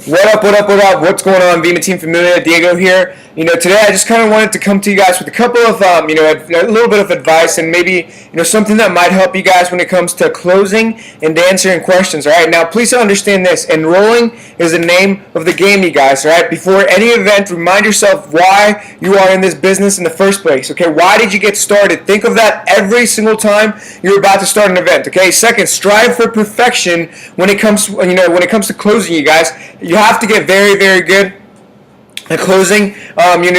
What up, what up, what up? What's going on? Vima Team Familia, Diego here. Today I just kind of wanted to come to you guys with a couple of, a little bit of advice and maybe, something that might help you guys when it comes to closing and answering questions, all right? Now, please understand this. Enrolling is the name of the game, you guys, all right? Before any event, remind yourself why you are in this business in the first place, okay? Why did you get started? Think of that every single time you're about to start an event, okay? Second, strive for perfection when it comes, when it comes to closing, you guys. You have to get very, very good at closing.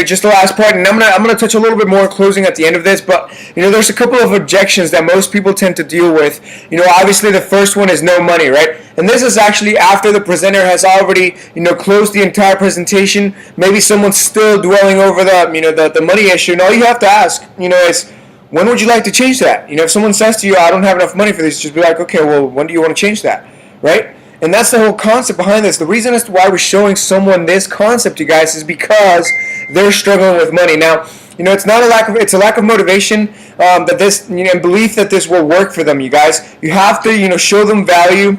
Just the last part, and I'm gonna touch a little bit more on closing at the end of this. But there's a couple of objections that most people tend to deal with. Obviously the first one is no money, right? And this is actually after the presenter has already closed the entire presentation. Maybe someone's still dwelling over the money issue, and all you have to ask is, when would you like to change that? If someone says to you, I don't have enough money for this, just be like, okay, well, when do you want to change that, right? And that's the whole concept behind this. The reason as to why we're showing someone this concept, you guys, is because they're struggling with money. Now, it's not it's a lack of motivation that this, and belief that this will work for them, you guys. You have to, show them value.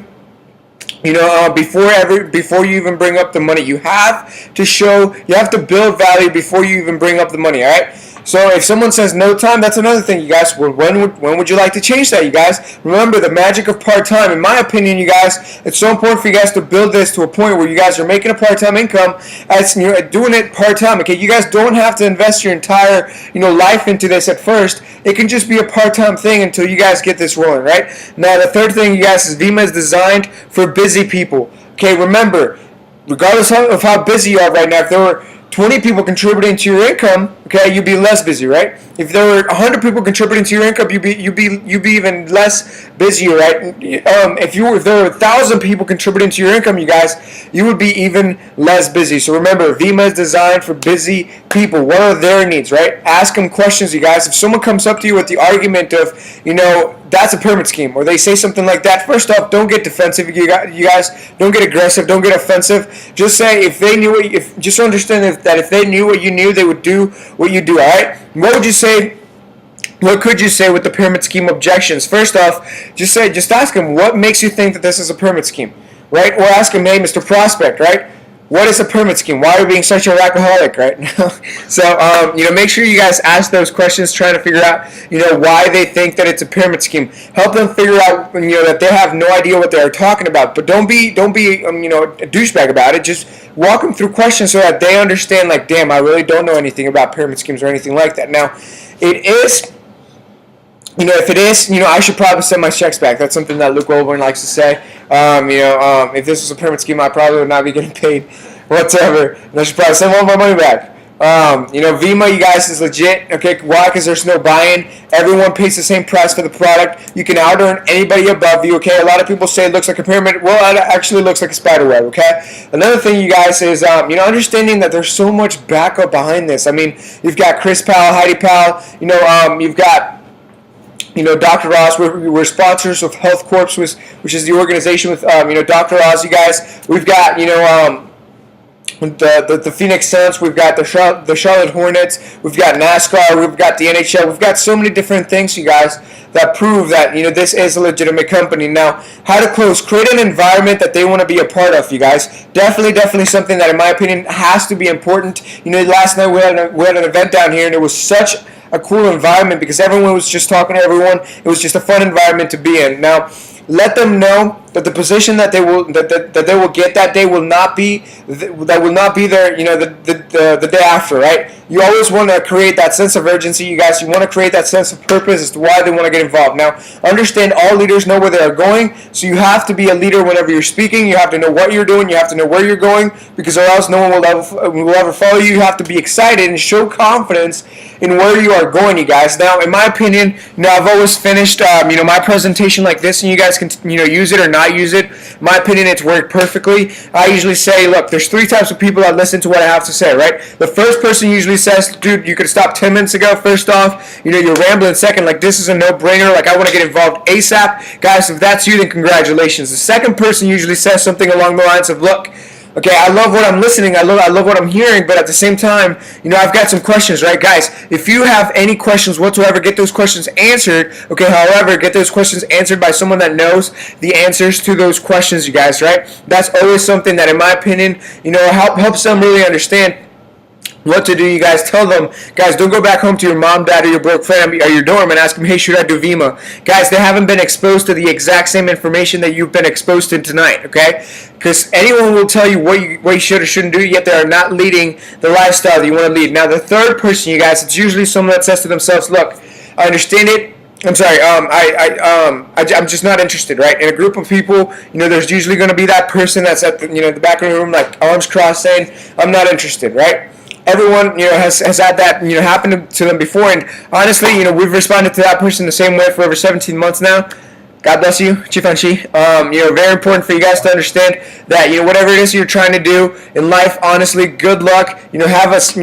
Before you even bring up the money, you have to build value before you even bring up the money. All right. So if someone says no time, that's another thing, you guys. Well, when would you like to change that, you guys? Remember the magic of part-time. In my opinion, you guys, it's so important for you guys to build this to a point where you guys are making a part-time income as doing it part-time. Okay, you guys don't have to invest your entire life into this at first. It can just be a part-time thing until you guys get this rolling, right? Now the third thing, you guys, is Vima is designed for busy people. Okay, remember, regardless of how busy you are right now, if there were 20 people contributing to your income, okay, you'd be less busy, right? If there were 100 people contributing to your income, you'd be even less busy, right? If there were 1,000 people contributing to your income, you guys, you would be even less busy. So remember, Vima is designed for busy people. What are their needs, right? Ask them questions, you guys. If someone comes up to you with the argument of, that's a pyramid scheme, or they say something like that, first off, don't get defensive. You guys, don't get aggressive, don't get offensive. Just say just understand that if they knew what you knew, they would do what you do. All right. What would you say? What could you say with the pyramid scheme objections? First off, just ask them, what makes you think that this is a pyramid scheme, right? Or ask them, hey, Mr. Prospect, right? What is a pyramid scheme? Why are you being such a rackaholic, right? So, make sure you guys ask those questions, trying to figure out, why they think that it's a pyramid scheme. Help them figure out, that they have no idea what they are talking about. But don't be, a douchebag about it. Just walk them through questions so that they understand, like, damn, I really don't know anything about pyramid schemes or anything like that. Now, it is. If it is, I should probably send my checks back. That's something that Luke Wilburn likes to say. If this was a pyramid scheme, I probably would not be getting paid whatsoever. And I should probably send all my money back. Vima, you guys, is legit. Okay, why? Because there's no buy-in. Everyone pays the same price for the product. You can out-earn anybody above you. Okay, a lot of people say it looks like a pyramid. Well, it actually looks like a spider web. Okay. Another thing, you guys, is understanding that there's so much backup behind this. I mean, you've got Chris Powell, Heidi Powell. You've got. Dr. Oz, we're sponsors of Health Corps, which is the organization with, Dr. Oz, you guys. We've got, the Phoenix Suns, we've got the Charlotte Hornets, we've got NASCAR, we've got the NHL, we've got so many different things, you guys, that prove that, this is a legitimate company. Now, how to close? Create an environment that they want to be a part of, you guys. Definitely something that, in my opinion, has to be important. Last night we had an event down here, and it was such a cool environment because everyone was just talking to everyone. It was just a fun environment to be in. Now, let them know that the position that they will get that day will not be there. The day after, right? You always want to create that sense of urgency, you guys. You want to create that sense of purpose as to why they want to get involved. Now, understand all leaders know where they are going, so you have to be a leader whenever you're speaking. You have to know what you're doing. You have to know where you're going, because or else no one will ever follow you. You have to be excited and show confidence in where you are going, you guys. Now, in my opinion, I've always finished, my presentation like this, and you guys can, use it or not use it. In my opinion, it's worked perfectly. I usually say, look, there's 3 types of people that listen to what I have to say, right? The first person usually says, dude, you could have stopped 10 minutes ago. First off, you're rambling. Second, like, this is a no-brainer. Like, I want to get involved ASAP. Guys, if that's you, then congratulations. The second person usually says something along the lines of, look, Okay, I love what I'm listening. I love what I'm hearing. But at the same time, I've got some questions, right, guys? If you have any questions whatsoever, get those questions answered. Okay, however, get those questions answered by someone that knows the answers to those questions, you guys, right? That's always something that, in my opinion, helps them really understand what to do. You guys tell them, guys, don't go back home to your mom, dad, or your broke friend or your dorm and ask them, hey, should I do Vima? Guys, they haven't been exposed to the exact same information that you've been exposed to tonight, okay? Because anyone will tell you what you should or shouldn't do, yet they are not leading the lifestyle that you want to lead. Now, the third person, you guys, it's usually someone that says to themselves, look, I understand it. I'm sorry. I'm just not interested, right? In a group of people, there's usually going to be that person that's at the back of the room, like arms crossed, saying, "I'm not interested," right? Everyone, has had that, happen to them before, and honestly, we've responded to that person the same way for over 17 months now. God bless you, Chief Anshi. Very important for you guys to understand that, whatever it is you're trying to do in life, honestly, good luck. Have us,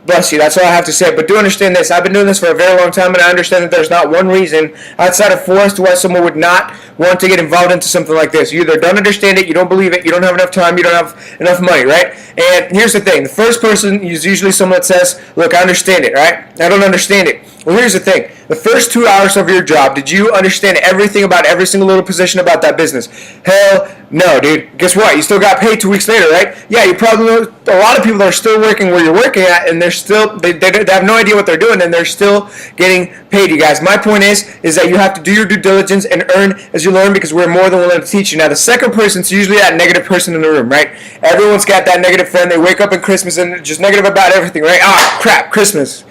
bless you. That's all I have to say. But do understand this. I've been doing this for a very long time, and I understand that there's not one reason outside of force to why someone would not want to get involved into something like this. You either don't understand it, you don't believe it, you don't have enough time, you don't have enough money, right? And here's the thing. The first person is usually someone that says, look, I understand it, right? I don't understand it. Well, here's the thing. The first 2 hours of your job, did you understand everything about every single little position about that business? Hell no, dude. Guess what? You still got paid 2 weeks later, right? Yeah, you probably know a lot of people that are still working where you're working at, and they're still, they have no idea what they're doing, and they're still getting paid, you guys. My point is that you have to do your due diligence and earn as you learn, because we're more than willing to teach you. Now, the second person is usually that negative person in the room, right? Everyone's got that negative friend. They wake up in Christmas and they're just negative about everything, right? Ah, crap, Christmas.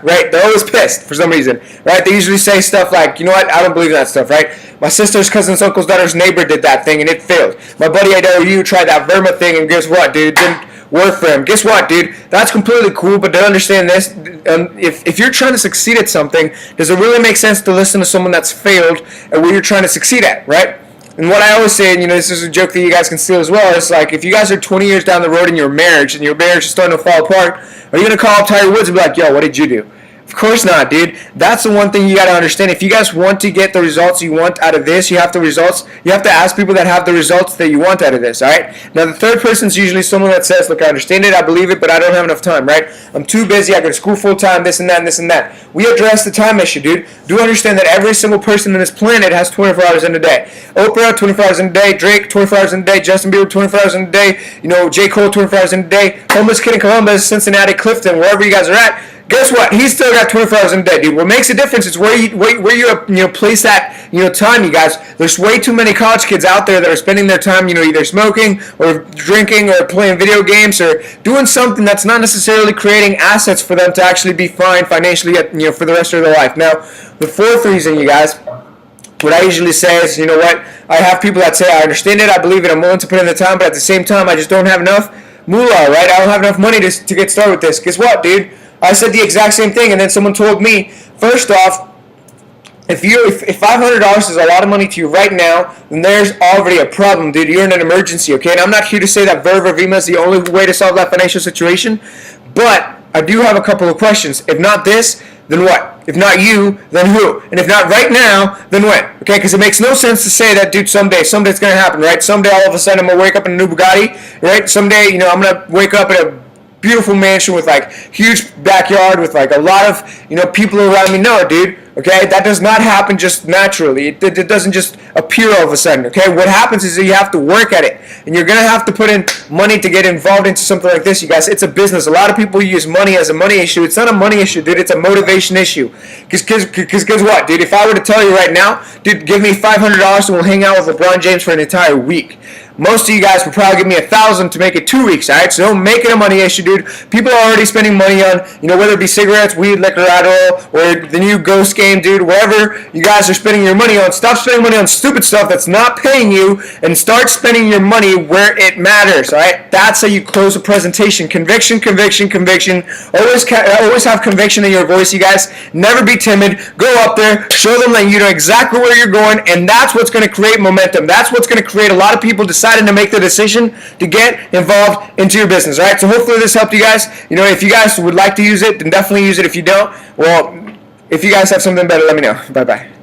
Right? They're always pissed for some reason, right? They usually say stuff like, you know what? I don't believe in that stuff, right? My sister's cousin's uncle's daughter's neighbor did that thing and it failed. My buddy I know you tried that Verma thing and guess what, dude? It didn't work for him. Guess what, dude? That's completely cool, but to understand this, if you're trying to succeed at something, does it really make sense to listen to someone that's failed at what you're trying to succeed at, right? And what I always say, and this is a joke that you guys can steal as well, it's like if you guys are 20 years down the road in your marriage and your marriage is starting to fall apart, are you going to call up Tiger Woods and be like, yo, what did you do? Of course not, dude. That's the one thing you got to understand. If you guys want to get the results you want out of this, you have to ask people that have the results that you want out of this, all right? Now, the third person is usually someone that says, look, I understand it, I believe it, but I don't have enough time, right? I'm too busy, I go to school full time, this and that and this and that. We address the time issue, dude. Do understand that every single person on this planet has 24 hours in a day. Oprah, 24 hours in a day. Drake, 24 hours in a day. Justin Bieber, 24 hours in a day. J. Cole, 24 hours in a day. Homeless kid in Columbus, Cincinnati, Clifton, wherever you guys are at. Guess what? He's still got 24 hours in a day, dude. What makes a difference is where you place that time, you guys. There's way too many college kids out there that are spending their time, either smoking or drinking or playing video games or doing something that's not necessarily creating assets for them to actually be fine financially, for the rest of their life. Now, the fourth reason, you guys, what I usually say is, you know what? I have people that say, I understand it, I believe it, I'm willing to put in the time, but at the same time, I just don't have enough moolah, right? I don't have enough money to get started with this. Guess what, dude? I said the exact same thing, and then someone told me, first off, if $500 is a lot of money to you right now, then there's already a problem, dude. You're in an emergency, okay? And I'm not here to say that Verve or Vima is the only way to solve that financial situation, but I do have a couple of questions. If not this, then what? If not you, then who? And if not right now, then when? Okay, because it makes no sense to say that, dude, someday it's going to happen, right? Someday all of a sudden I'm going to wake up in a new Bugatti, right? Someday, I'm going to wake up in a beautiful mansion with huge backyard with a lot of people around me. No, dude. Okay, that does not happen just naturally. It doesn't just appear all of a sudden. Okay, what happens is that you have to work at it, and you're gonna have to put in money to get involved into something like this, you guys. It's a business. A lot of people use money as a money issue. It's not a money issue, dude. It's a motivation issue. Because guess what, dude? If I were to tell you right now, dude, give me $500 and we'll hang out with LeBron James for an entire week. Most of you guys would probably give me $1,000 to make it 2 weeks, all right? So don't make it a money issue, dude. People are already spending money on, whether it be cigarettes, weed, liquor, oil, or the new Ghost game, dude. Whatever you guys are spending your money on, stop spending money on stupid stuff that's not paying you and start spending your money where it matters, all right? That's how you close a presentation. Conviction, conviction, conviction. Always have conviction in your voice, you guys. Never be timid. Go up there. Show them that you know exactly where you're going, and that's what's going to create momentum. That's what's going to create a lot of people deciding to make the decision to get involved into your business, all right? So hopefully this helped you guys. If you guys would like to use it, then definitely use it. If you don't, well, if you guys have something better, let me know. Bye-bye.